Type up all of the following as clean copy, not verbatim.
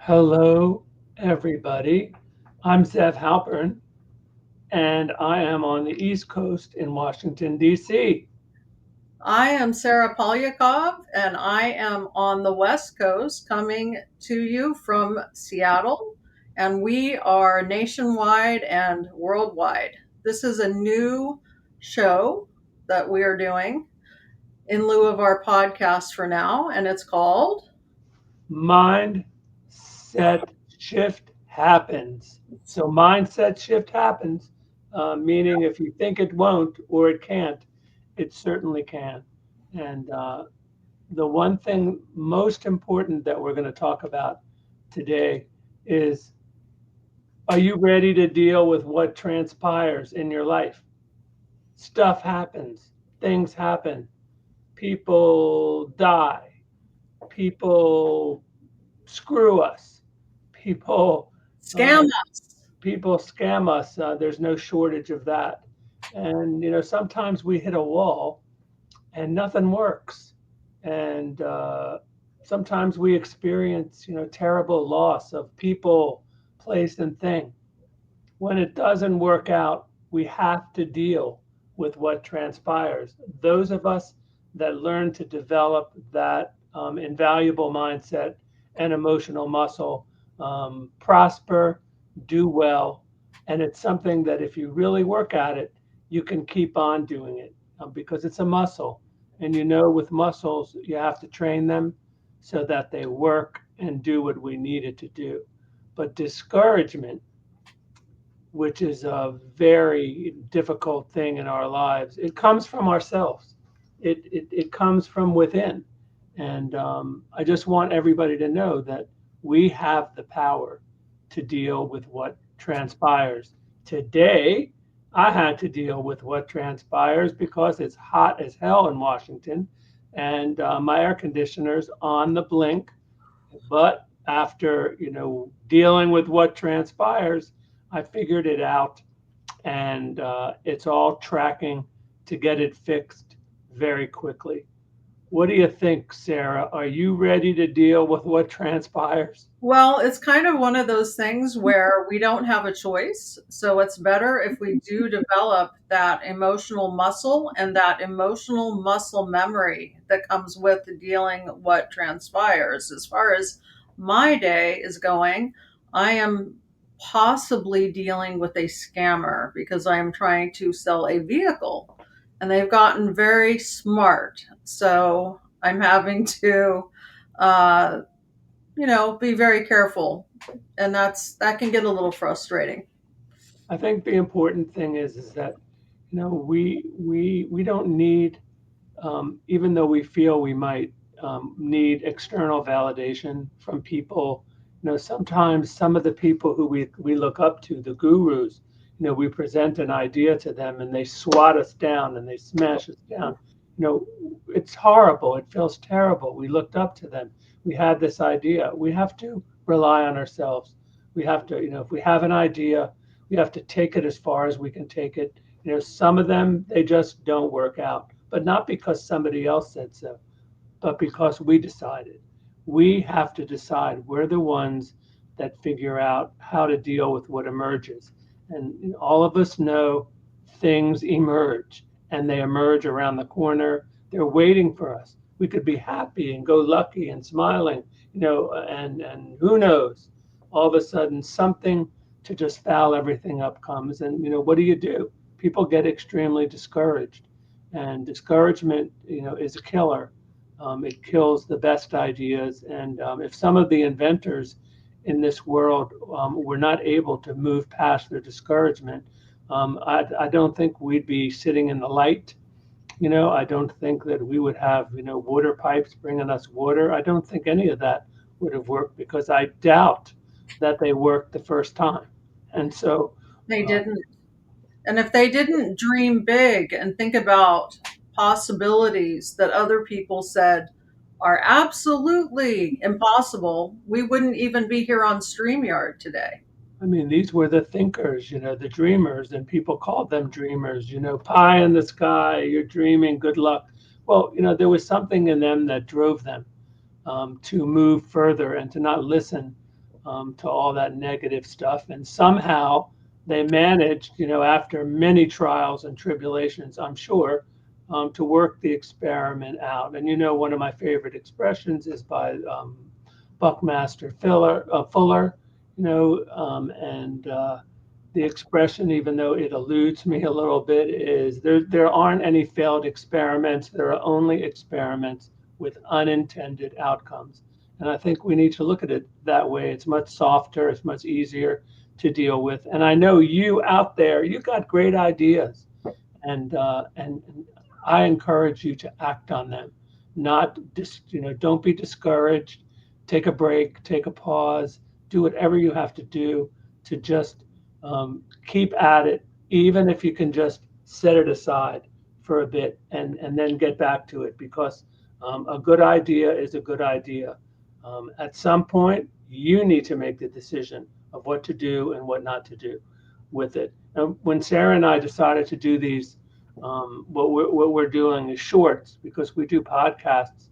Hello, everybody. I'm Zev Halpern, and I am on the East Coast in Washington, D.C. I am Sarah Polyakov, and I am on the West Coast coming to you from Seattle, and we are nationwide and worldwide. This is a new show that we are doing in lieu of our podcast for now, and it's called Mindset shift happens. So, mindset shift happens, meaning if you think it won't or it can't, it certainly can. And the one thing most important that we're going to talk about today is, are you ready to deal with what transpires in your life? Stuff happens, things happen, people die, people screw us, people uh, Scam Us. people scam us. There's no shortage of that. And sometimes we hit a wall and nothing works. And sometimes we experience terrible loss of people, place, and thing. When it doesn't work out, we have to deal with what transpires. Those of us that learn to develop that invaluable mindset and emotional muscle prosper, do well, and it's something that if you really work at it, you can keep on doing it because it's a muscle. And with muscles, you have to train them so that they work and do what we need it to do. But discouragement, which is a very difficult thing in our lives. It comes from ourselves. It comes from within. And I just want everybody to know that we have the power to deal with what transpires. Today, I had to deal with what transpires because it's hot as hell in Washington and my air conditioner's on the blink. But after, dealing with what transpires, I figured it out, and it's all tracking to get it fixed very quickly. What do you think, Sarah? Are you ready to deal with what transpires? Well, it's kind of one of those things where we don't have a choice. So it's better if we do develop that emotional muscle and that emotional muscle memory that comes with dealing what transpires. As far as my day is going, I am possibly dealing with a scammer because I am trying to sell a vehicle and they've gotten very smart. So I'm having to uh, be very careful. And that can get a little frustrating. I think the important thing is that we don't need, even though we feel we might need external validation from people. Sometimes some of the people who we look up to, the gurus, we present an idea to them and they swat us down and they smash us down. It's horrible. It feels terrible. We looked up to them. We had this idea. We have to rely on ourselves. We have to, if we have an idea, we have to take it as far as we can take it. Some of them, they just don't work out, but not because somebody else said so, but because we decided. We have to decide. We're the ones that figure out how to deal with what emerges. And all of us know things emerge and they emerge around the corner. They're waiting for us. We could be happy and go lucky and smiling, and who knows? All of a sudden, something to just foul everything up comes. And, what do? People get extremely discouraged. And discouragement, is a killer. It kills the best ideas. And if some of the inventors in this world were not able to move past their discouragement, I don't think we'd be sitting in the light. I don't think that we would have, water pipes bringing us water. I don't think any of that would have worked because I doubt that they worked the first time. And so, They uh, didn't. And if they didn't dream big and think about possibilities that other people said are absolutely impossible, we wouldn't even be here on StreamYard today. I mean, these were the thinkers, the dreamers, and people called them dreamers, pie in the sky, you're dreaming, good luck. Well, there was something in them that drove them to move further and to not listen to all that negative stuff. And somehow they managed, after many trials and tribulations, I'm sure, to work the experiment out. And one of my favorite expressions is by Buckmaster Fuller, and the expression, even though it eludes me a little bit, is there aren't any failed experiments. There are only experiments with unintended outcomes. And I think we need to look at it that way. It's much softer, it's much easier to deal with. And I know you out there, you got great ideas, and I encourage you to act on them. Not don't be discouraged. Take a break, take a pause, do whatever you have to do to just keep at it, even if you can just set it aside for a bit and then get back to it, because a good idea is a good idea. At some point, you need to make the decision of what to do and what not to do with it. And when Sarah and I decided to do these, what we're doing is shorts, because we do podcasts.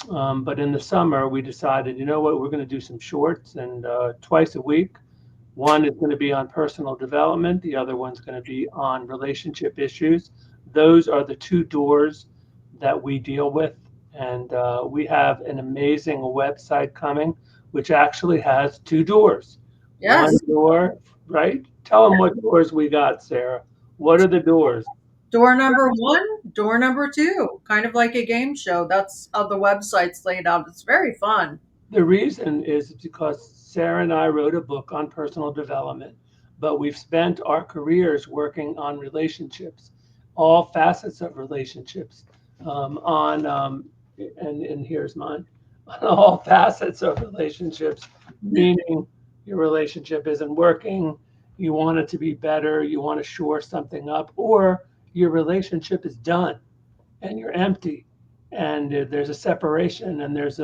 But in the summer, we decided, you know what, we're going to do some shorts, and twice a week. One is going to be on personal development. The other one's going to be on relationship issues. Those are the two doors that we deal with. And we have an amazing website coming, which actually has two doors. One Yes. door, right? Tell them what doors we got, Sarah. What are the doors? Door number one, door number two, kind of like a game show. That's how the website's laid out. It's very fun. The reason is because Sarah and I wrote a book on personal development, but we've spent our careers working on relationships, all facets of relationships, and here's mine, on all facets of relationships, meaning your relationship isn't working, you want it to be better, you want to shore something up, or your relationship is done and you're empty, and there's a separation, and there's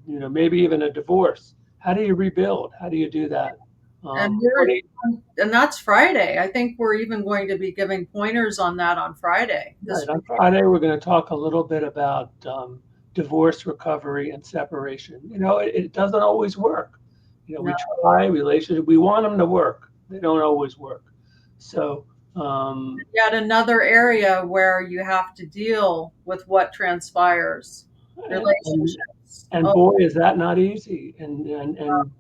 maybe even a divorce. How do you rebuild? How do you do that? And What we're do you, and that's Friday. I think we're even going to be giving pointers on that on Friday right, this on week. Friday, we're going to talk a little bit about divorce recovery and separation. It doesn't always work. No. We try relationship, we want them to work. They don't always work. So, Yet another area where you have to deal with what transpires. and Relationships. And Oh, boy, is that not easy. And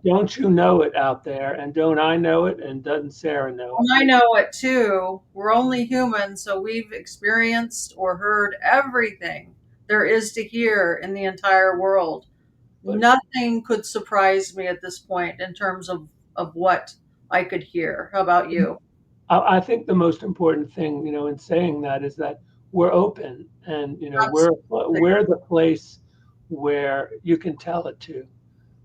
don't you know it out there? And don't I know it? And doesn't Sarah know and it? I know it too. We're only human, so we've experienced or heard everything there is to hear in the entire world. But Nothing could surprise me at this point in terms of what I could hear. How about you? I think the most important thing, in saying that is that we're open, and Absolutely. we're the place where you can tell it to,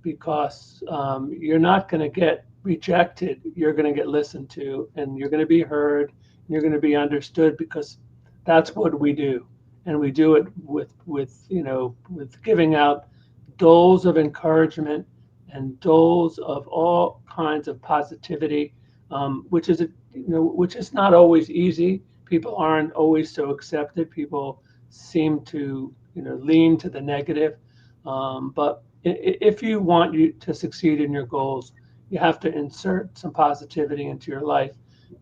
because you're not going to get rejected. You're going to get listened to, and you're going to be heard, and you're going to be understood, because that's what we do. And we do it with giving out doles of encouragement and doles of all kinds of positivity, which is not always easy. People aren't always so accepted. People seem to lean to the negative, but if you want you to succeed in your goals, you have to insert some positivity into your life,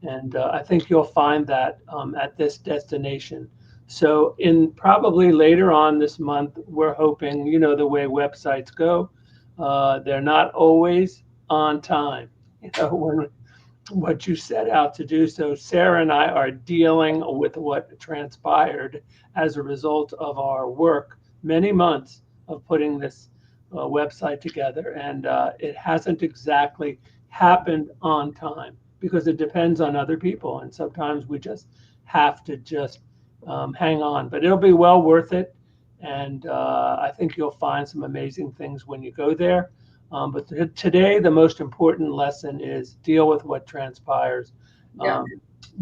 and I think you'll find that at this destination. So, in probably later on this month, we're hoping, the way websites go, they're not always on time. When what you set out to do. So Sarah and I are dealing with what transpired as a result of our work, many months of putting this website together, and it hasn't exactly happened on time, because it depends on other people, and sometimes we just have to just hang on. But it'll be well worth it, and I think you'll find some amazing things when you go there. But today, the most important lesson is deal with what transpires. Yeah. Um,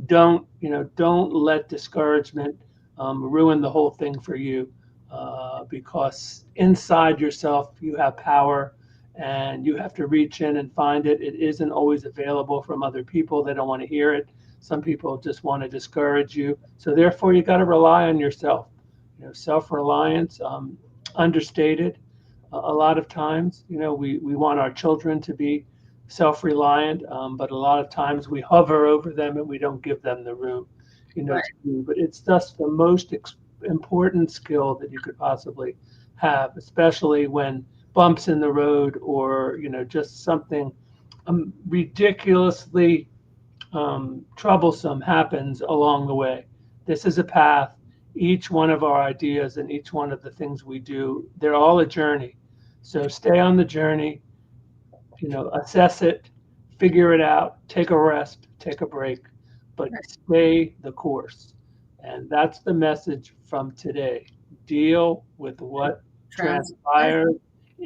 don't let discouragement ruin the whole thing for you, because inside yourself you have power, and you have to reach in and find it. It isn't always available from other people. They don't want to hear it. Some people just want to discourage you. So therefore, you got to rely on yourself. Self-reliance, understated, a lot of times, we want our children to be self-reliant, but a lot of times we hover over them and we don't give them the room, Right. to do. But it's just the most important skill that you could possibly have, especially when bumps in the road or, just something ridiculously troublesome happens along the way. This is a path. Each one of our ideas and each one of the things we do, they're all a journey. So stay on the journey, assess it, figure it out, take a rest, take a break, but Right. stay the course. And that's the message from today. Deal with what Transpire. transpires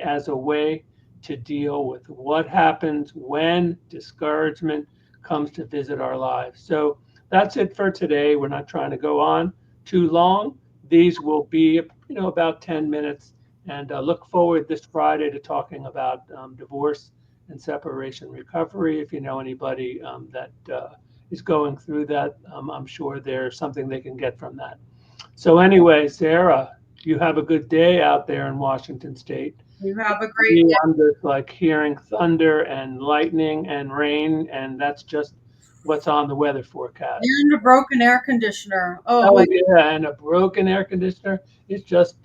as a way to deal with what happens when discouragement comes to visit our lives. So that's it for today. We're not trying to go on too long. These will be, about 10 minutes. And look forward this Friday to talking about divorce and separation recovery. If you know anybody that is going through that, I'm sure there's something they can get from that. So, anyway, Sarah, you have a good day out there in Washington State. You For have a great me, day I'm just like hearing thunder and lightning and rain, and that's just what's on the weather forecast. and a broken air conditioner. Oh Oh my, yeah, and a broken air conditioner. It's just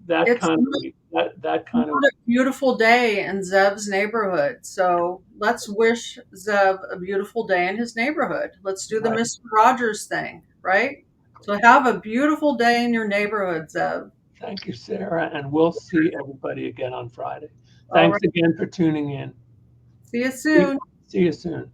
that it's kind of not week. That kind of a beautiful day in Zev's neighborhood. So let's wish Zev a beautiful day in his neighborhood. Let's do the right. Mr. Rogers thing, right? So have a beautiful day in your neighborhood, Zev. Thank you, Sarah, and we'll see everybody again on Friday. All Thanks right. again for tuning in. See you See soon. see you soon.